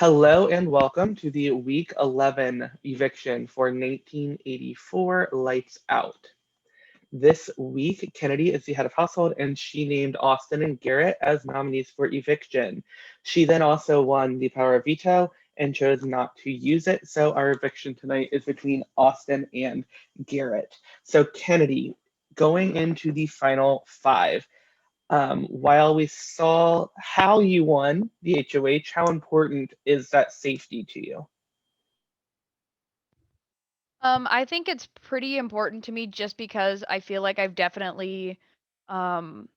Hello and welcome to the Week 11 eviction for 1984 Lights Out. This week, Kennedy is the head of household and she named Austin and Garrett as nominees for eviction. She then also won the power of veto and chose not to use it. So our eviction tonight is between Austin and Garrett. So, Kennedy, going into the final five, while we saw how you won the HOH, how important is that safety to you? I think it's pretty important to me just because I feel like I've definitely um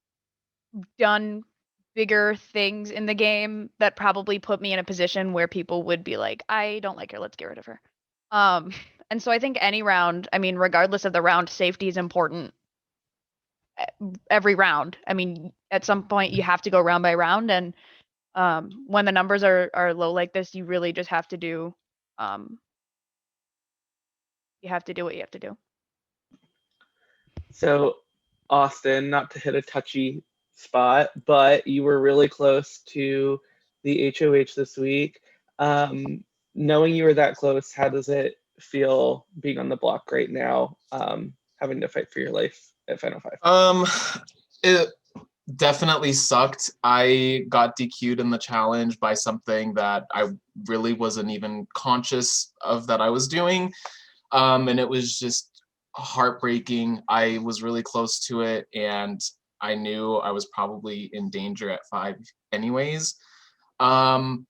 done bigger things in the game that probably put me in a position where people would be like, I don't like her, let's get rid of her. Um and so I think any round, I mean, regardless of the round, safety is important every round. I mean, at some point you have to go round by round, and when the numbers are low like this, you really just have to do um you have to do what you have to do. So, Austin, not to hit a touchy spot, but you were really close to the HOH this week. Knowing you were that close, how does it feel being on the block right now, having to fight for your life at Final Five? Um, it definitely sucked. I got DQ'd in the challenge by something that I really wasn't even conscious of that I was doing. And it was just heartbreaking. I was really close to it, and I knew I was probably in danger at 5 anyways. Um,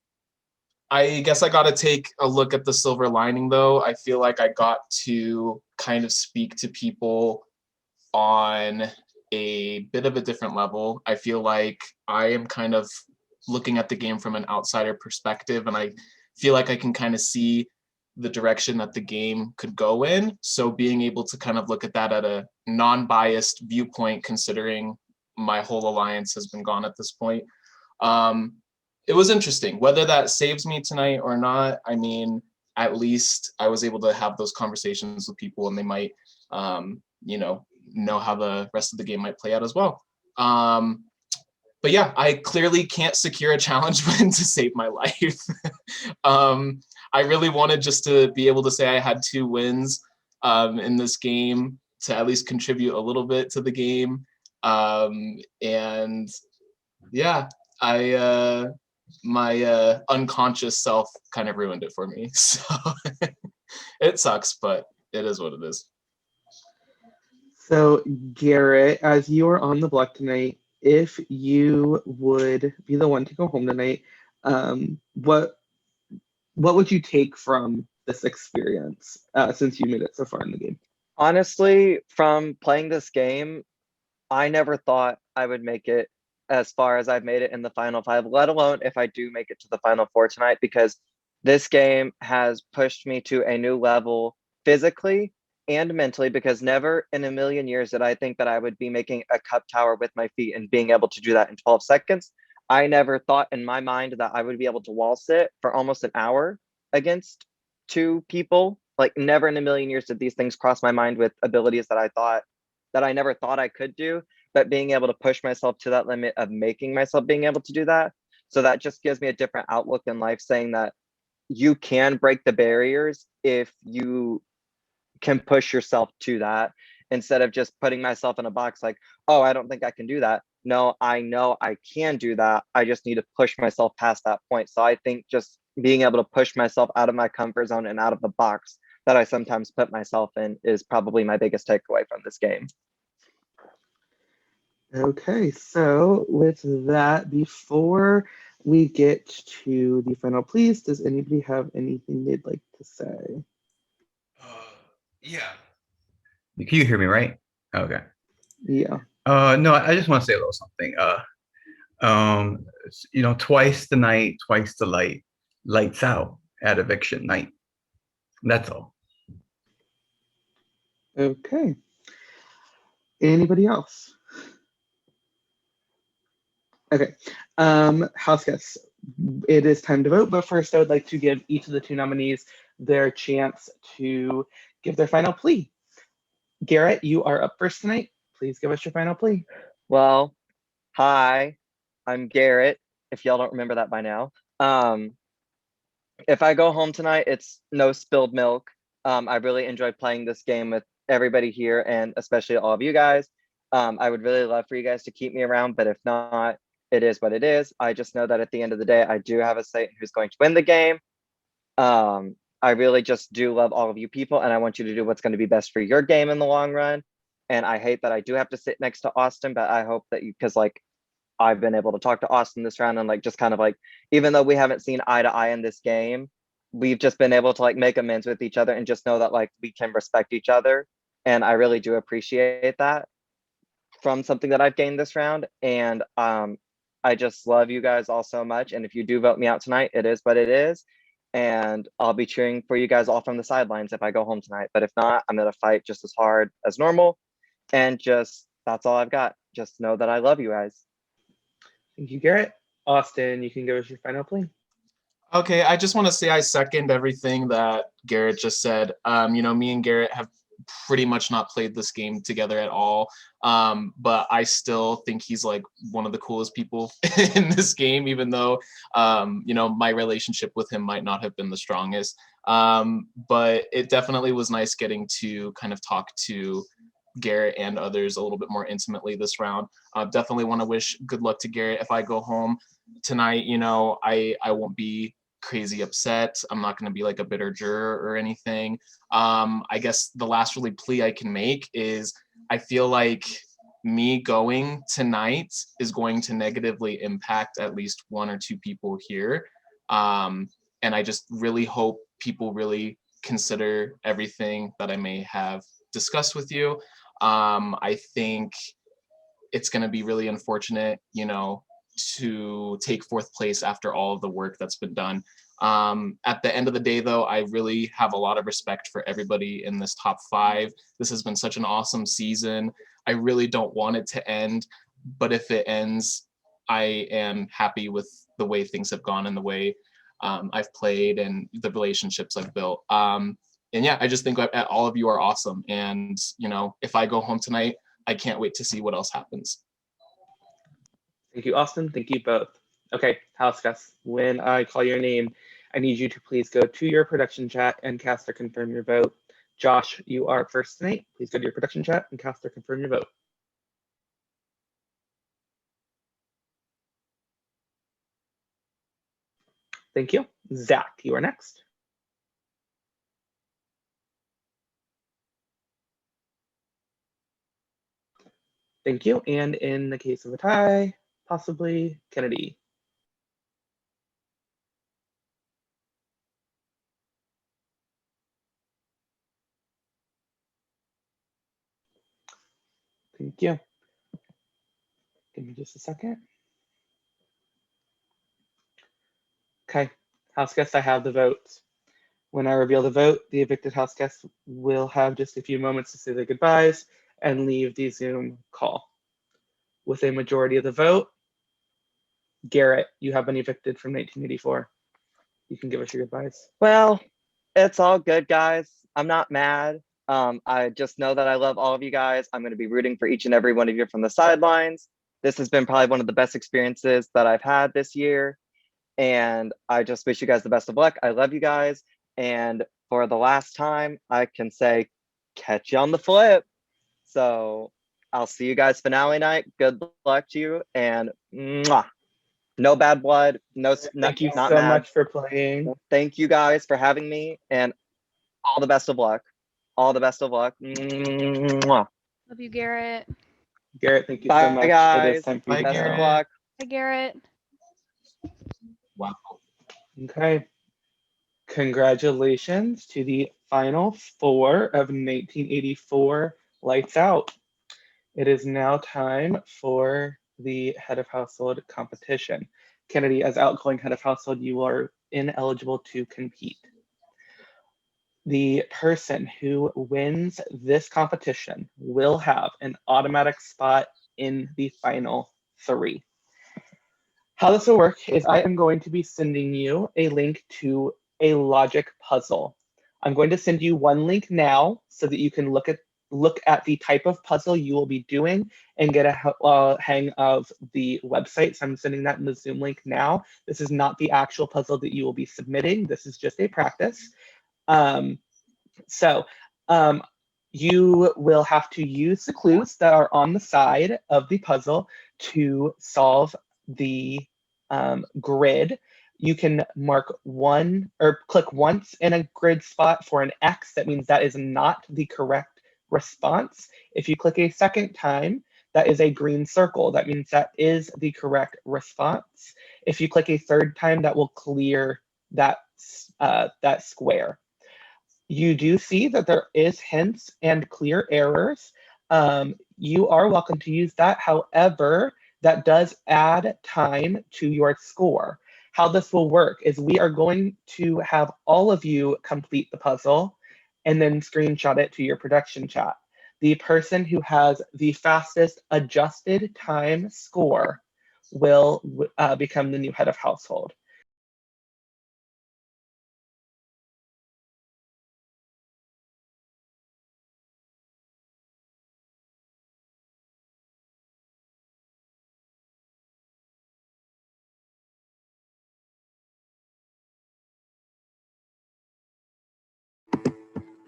I guess I got to take a look at the silver lining, though. I feel like I got to kind of speak to people on a bit of a different level. I feel like I am kind of looking at the game from an outsider perspective, and I feel like I can kind of see the direction that the game could go in. So being able to kind of look at that at a non-biased viewpoint, considering my whole alliance has been gone at this point, um, it was interesting. Whether that saves me tonight or not, I mean, at least I was able to have those conversations with people, and they might, know how the rest of the game might play out as well. But yeah, I clearly can't secure a challenge win to save my life. I really wanted just to be able to say I had 2 wins in this game to at least contribute a little bit to the game. And yeah, I my unconscious self kind of ruined it for me. So it sucks, but it is what it is. So, Garrett, as you are on the block tonight, if you would be the one to go home tonight, what would you take from this experience since you made it so far in the game? Honestly, from playing this game, I never thought I would make it as far as I've made it in the final five, let alone if I do make it to the final four tonight, because this game has pushed me to a new level physically and mentally, because never in a million years did I think that I would be making a cup tower with my feet and being able to do that in 12 seconds. I never thought in my mind that I would be able to wall sit for almost an hour against 2 people. Like, never in a million years did these things cross my mind with abilities that I never thought I could do, but being able to push myself to that limit of making myself being able to do that. So that just gives me a different outlook in life, saying that you can break the barriers if you can push yourself to that, instead of just putting myself in a box like, oh, I don't think I can do that. No, I know I can do that. I just need to push myself past that point. So I think just being able to push myself out of my comfort zone and out of the box that I sometimes put myself in is probably my biggest takeaway from this game. Okay, so with that, before we get to the final please, does anybody have anything they'd like to say? Yeah. Can you hear me right? Okay. Yeah. No, I just want to say a little something. Twice the night, twice the lights out at eviction night. That's all. Okay. Anybody else? Okay. House guests, it is time to vote, but first I would like to give each of the 2 nominees their chance to give their final plea. Garrett, you are up first tonight. Please give us your final plea. Well, hi, I'm Garrett, if y'all don't remember that by now. if I go home tonight, it's no spilled milk. I really enjoyed playing this game with everybody here and especially all of you guys. I would really love for you guys to keep me around, but if not, it is what it is. I just know that at the end of the day, I do have a Satan who's going to win the game. I really just do love all of you people, and I want you to do what's going to be best for your game in the long run. And I hate that I do have to sit next to Austin, but I hope that you, because like I've been able to talk to Austin this round and like just kind of like, even though we haven't seen eye to eye in this game, we've just been able to like make amends with each other and just know that like we can respect each other. And I really do appreciate that from something that I've gained this round. And I just love you guys all so much. And if you do vote me out tonight, it is what it is. And I'll be cheering for you guys all from the sidelines if I go home tonight. But if not, I'm going to fight just as hard as normal. And just, that's all I've got. Just know that I love you guys. Thank you, Garrett. Austin, you can give us your final plea. Okay, I just want to say I second everything that Garrett just said. Me and Garrett have pretty much not played this game together at all. But I still think he's like one of the coolest people in this game, even though, my relationship with him might not have been the strongest. But it definitely was nice getting to kind of talk to Garrett and others a little bit more intimately this round. Definitely want to wish good luck to Garrett. If I go home tonight, I won't be crazy upset. I'm not going to be like a bitter juror or anything. I guess the last really plea I can make is I feel like me going tonight is going to negatively impact at least one or two people here. And I just really hope people really consider everything that I may have discussed with you. I think it's going to be really unfortunate, to take fourth place after all of the work that's been done. At the end of the day, though, I really have a lot of respect for everybody in this top 5. This has been such an awesome season. I really don't want it to end, but if it ends, I am happy with the way things have gone and the way I've played and the relationships I've built. And yeah, I just think all of you are awesome. And, if I go home tonight, I can't wait to see what else happens. Thank you, Austin. Thank you both. Okay, house guests, when I call your name, I need you to please go to your production chat and cast or confirm your vote. Josh, you are first tonight. Please go to your production chat and cast or confirm your vote. Thank you. Zach, you are next. Thank you. And in the case of a tie, possibly Kennedy. Thank you. Give me just a second. Okay, house guests, I have the votes. When I reveal the vote, the evicted house guests will have just a few moments to say their goodbyes and leave the Zoom call. With a majority of the vote, Garrett, you have been evicted from 1984. You can give us your goodbyes. Well, it's all good, guys. I'm not mad. I just know that I love all of you guys. I'm going to be rooting for each and every one of you from the sidelines. This has been probably one of the best experiences that I've had this year. And I just wish you guys the best of luck. I love you guys. And for the last time, I can say, catch you on the flip. So I'll see you guys finale night. Good luck to you. And mwah. No bad blood. No, Thank you not so mad. much for playing. Thank you guys for having me. And all the best of luck. All the best of luck. Mwah. Love you, Garrett. Garrett, thank you Bye, so much. guys. It is time for you Bye, to Best go. of luck. Hi, Garrett. Wow. Okay. Congratulations to the final 4 of 1984 Lights Out. It is now time for the head of household competition. Kennedy, as outgoing head of household, you are ineligible to compete. The person who wins this competition will have an automatic spot in the final 3. How this will work is I am going to be sending you a link to a logic puzzle. I'm going to send you one link now so that you can look look at the type of puzzle you will be doing and get a hang of the website. So I'm sending that in the Zoom link now. This is not the actual puzzle that you will be submitting. This is just a practice. So you will have to use the clues that are on the side of the puzzle to solve the grid. You can mark one or click once in a grid spot for an X. That means that is not the correct response. If you click a second time, that is a green circle. That means that is the correct response. If you click a third time, that will clear that, that square. You do see that there is hints and clear errors. You are welcome to use that. However, that does add time to your score. How this will work is we are going to have all of you complete the puzzle and then screenshot it to your production chat. The person who has the fastest adjusted time score will become the new head of household.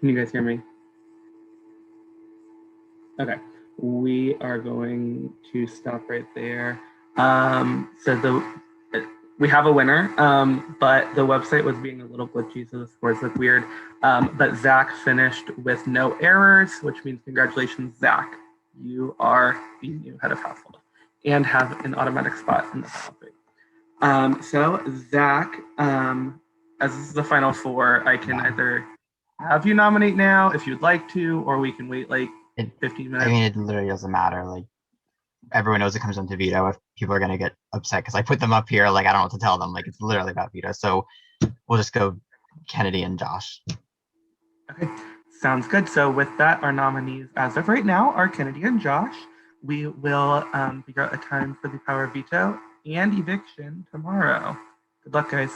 Can you guys hear me? Okay, we are going to stop right there. We have a winner, but the website was being a little glitchy, so the scores look weird. But Zach finished with no errors, which means congratulations, Zach. You are the new head of household and have an automatic spot in the final three. So Zach, as this is the final four, I can either have you nominate now if you'd like to, or we can wait like 15 minutes. I mean, it literally doesn't matter. Like, everyone knows it comes down to veto. If people are gonna get upset because I put them up here, like, I don't know what to tell them. Like, it's literally about veto. So we'll just go Kennedy and Josh. Okay, sounds good. So with that, our nominees as of right now are Kennedy and Josh. We will figure out a time for the power veto and eviction tomorrow. Good luck, guys.